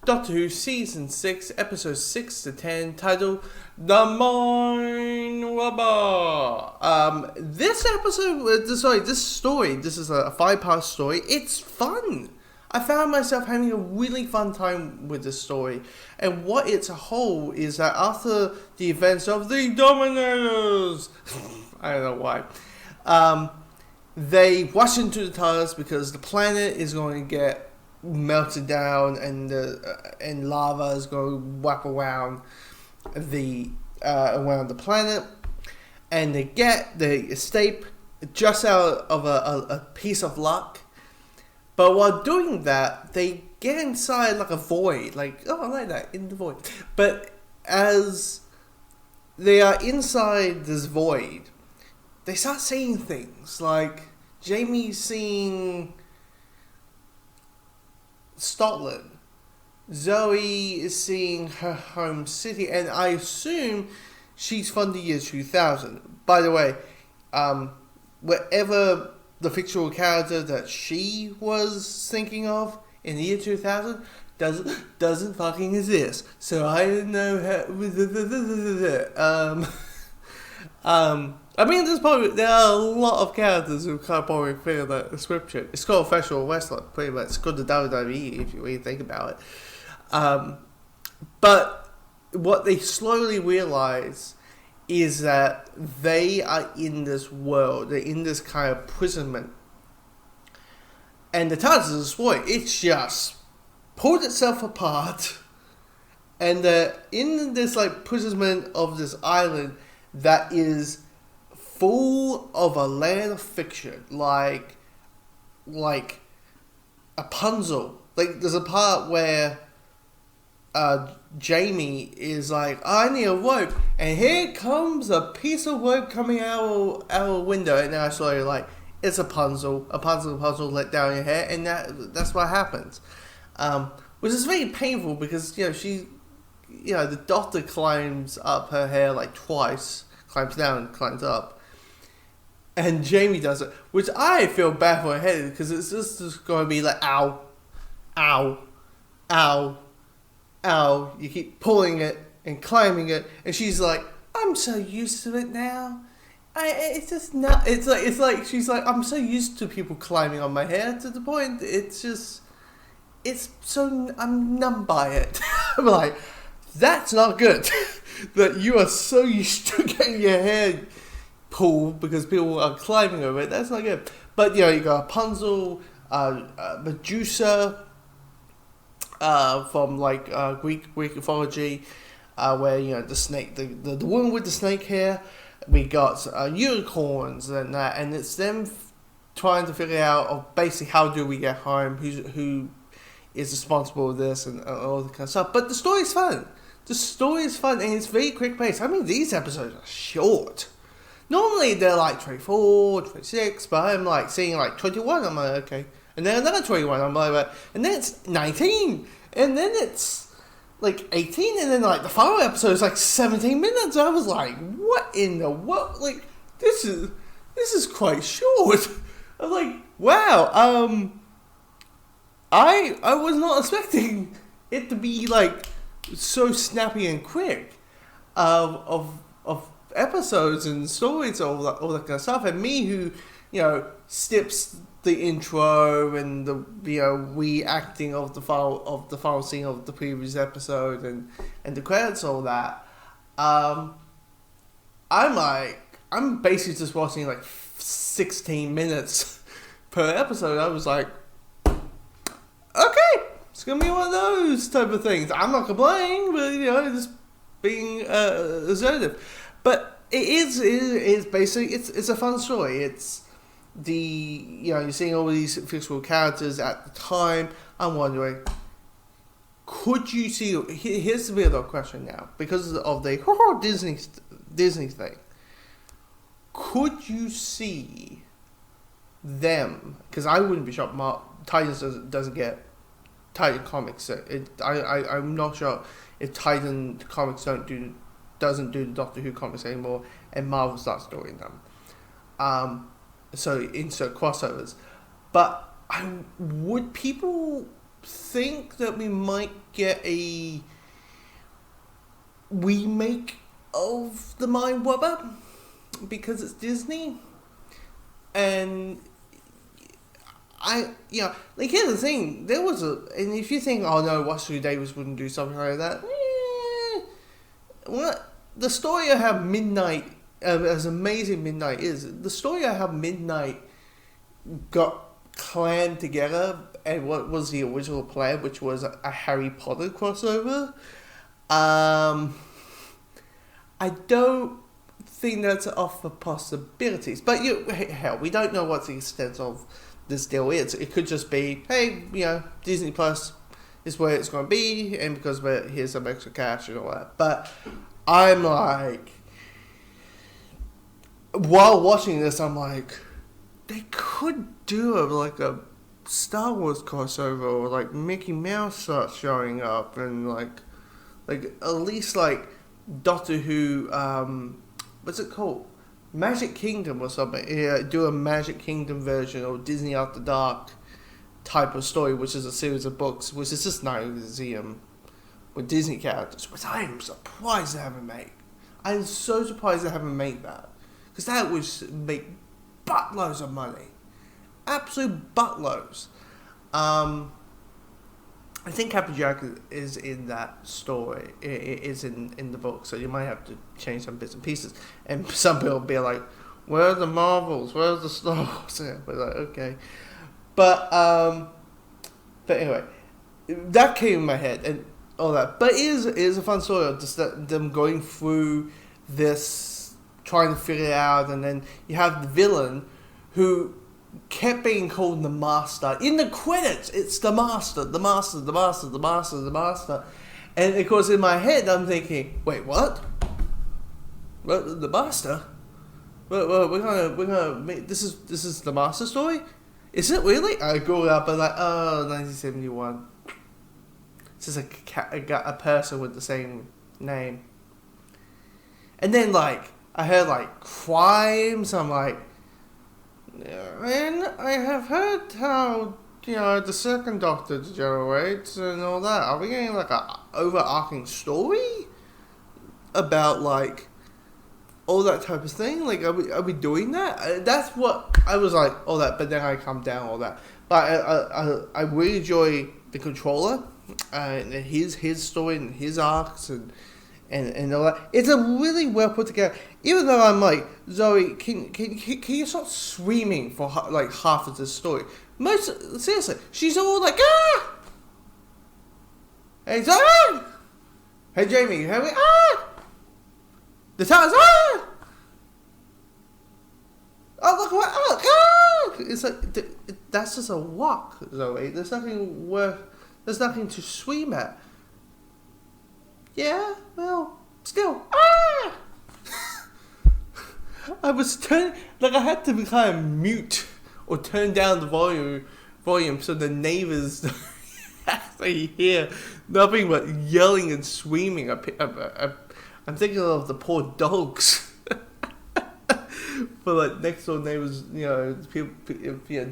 Doctor Who Season 6, Episodes 6 to 10, titled The Mind Wobber. This story, this is a 5-part story. It's fun. I found myself having a really fun time with this story. And what it's a whole is that after the events of the Dominators, I don't know why, they rush into the TARDIS because the planet is going to get melted down and lava is going to wrap around the planet, and they escape just out of a piece of luck. But while doing that, they get inside like a void, I like that, in the void. But as they are inside this void, they start seeing things like Jamie seeing Scotland. Zoe is seeing her home city, and I assume she's from the year 2000. By the way, whatever the fictional character that she was thinking of in the year 2000 doesn't fucking exist. So I don't know how. I mean, there are a lot of characters who can't probably fit that description. It's called professional wrestling, pretty much. It's called the WWE, if you really think about it. But what they slowly realize is that they are in this world. They're in this kind of imprisonment. And the TARDIS is destroyed. It's just pulled itself apart. And they're in this imprisonment of this island that is full of a land of fiction, like Rapunzel. There's a part where Jamie is like, I need a rope, and here comes a piece of rope coming out a window, and I saw you it's a puzzle, let down your hair, and that's what happens, which is very painful because the doctor climbs up her hair twice, climbs down and climbs up. And Jamie does it, which I feel bad for her head because it's just going to be ow, ow, ow, ow. You keep pulling it and climbing it, and she's like, "I'm so used to it now. It's just not. It's like she's like, I'm so used to people climbing on my hair to the point I'm numb by it." I'm like, that's not good. That you are so used to getting your hair pulled because people are climbing over it. That's not good. But you got Rapunzel, Medusa, from Greek mythology, where the snake, the woman with the snake hair. We got unicorns and that, and it's them trying to figure out of basically how do we get home, who is responsible for this and all that kind of stuff. But the story's fun. The story is fun, and it's very quick paced. I mean, these episodes are short. Normally they're 24, 26, but I'm seeing 21. I'm like, okay. And then another 21. I'm like, and then it's 19. And then it's 18. And then the final episode is 17 minutes. I was like, what in the what? This is quite short. I'm like, wow. I was not expecting it to be so snappy and quick of episodes and stories, all that kind of stuff. And me who skips the intro and the reacting of the final scene of the previous episode and the credits, all that. I'm basically just watching 16 minutes per episode. I was like, okay, it's gonna be one of those type of things. I'm not complaining, but just being assertive. But it is basically it's a fun story. It's you're seeing all these fictional characters at the time. I'm wondering, could you see? Here's the real question now, because of the Disney thing. Could you see them? Because I wouldn't be shocked. Titans doesn't get Titan comics. I'm not sure if Titan comics doesn't do the Doctor Who comics anymore, and Marvel starts doing them. So insert crossovers. But would people think that we might get a remake of the Mind Wobber because it's Disney, and like here's the thing, and if you think, oh no, Wesley Davis wouldn't do something like that, the story I have Midnight, as amazing Midnight is, the story I have Midnight got clammed together, and what was the original plan, which was a Harry Potter crossover. I don't think that's off the possibilities, but hell, we don't know what the extent of this deal is. It could just be, hey, Disney Plus is where it's going to be, and because here's some extra cash and all that. But I'm like, while watching this, I'm like, they could do a Star Wars crossover, or like Mickey Mouse starts showing up, and like at least like Doctor Who, what's it called? Magic Kingdom or something. Yeah, do a Magic Kingdom version, or Disney After Dark type of story, which is a series of books, which is just now a museum with Disney characters, which I am surprised they haven't made. I'm so surprised they haven't made that, because that would make buttloads of money, absolute buttloads. I think Captain Jack is in that story. It is in the book, so you might have to change some bits and pieces. And some people will be like, "Where are the Marvels? Where's the Star Wars?" Yeah, we're like, okay, but anyway, that came in my head and all that. But it is a fun story of just them going through this, trying to figure it out, and then you have the villain who kept being called the Master. In the credits, it's the Master. And of course, in my head, I'm thinking, wait, what? What, the Master? We're gonna make this is the Master story? Is it really? I go up and like, 1971. It's just a person with the same name. And then like I heard like crimes. I'm like, and I have heard how the second Doctor degenerates and all that. Are we getting like a overarching story about like all that type of thing? Like, are we doing that? That's what I was like. All that, but then I calmed down all that. But I really enjoy the Controller, and his story and his arcs and all that. It's a really well put together. Even though I'm like, Zoe, can you stop screaming for like half of this story? Seriously, she's all like, ah! Hey Zoe! Hey Jamie, you hear me? Ah! The towers, ah! Oh look what, ah! It's like that's just a walk, Zoe. There's nothing to scream at. Yeah, well, still, ah! I was I had to kind of mute or turn down the volume so the neighbors actually hear nothing but yelling and screaming. I'm thinking of the poor dogs. For like next door neighbors, people,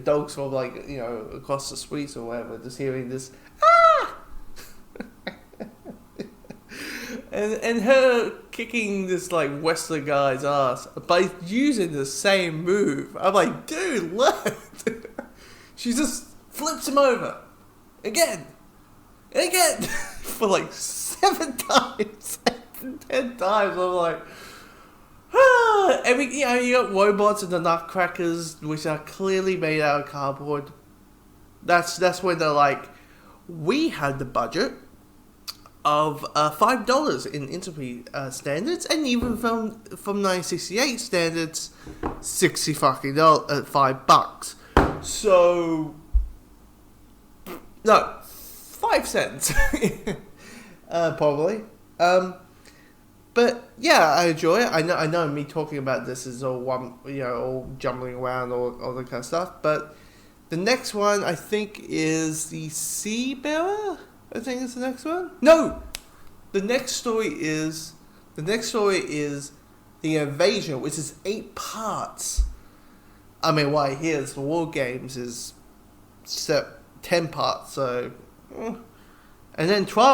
dogs from like across the streets or whatever, just hearing this, ah! And her kicking this like Wesley guy's ass by using the same move. I'm like, dude, what? She just flips him over again and again for like 7 times, 10 times. I'm like, ah. And you got robots and the Nutcrackers, which are clearly made out of cardboard. That's when they're like, we had the budget of $5 in Entropy standards, and even from 1968 standards, $5. So no, 5 cents, probably. But yeah, I enjoy it. I know me talking about this is all one, all jumbling around, all that kind of stuff. But the next one I think is the Sea Bearer. I think it's the next one. No, the next story is the Invasion, which is 8 parts. I mean, why here's the War Games is set 10 parts, so And then 12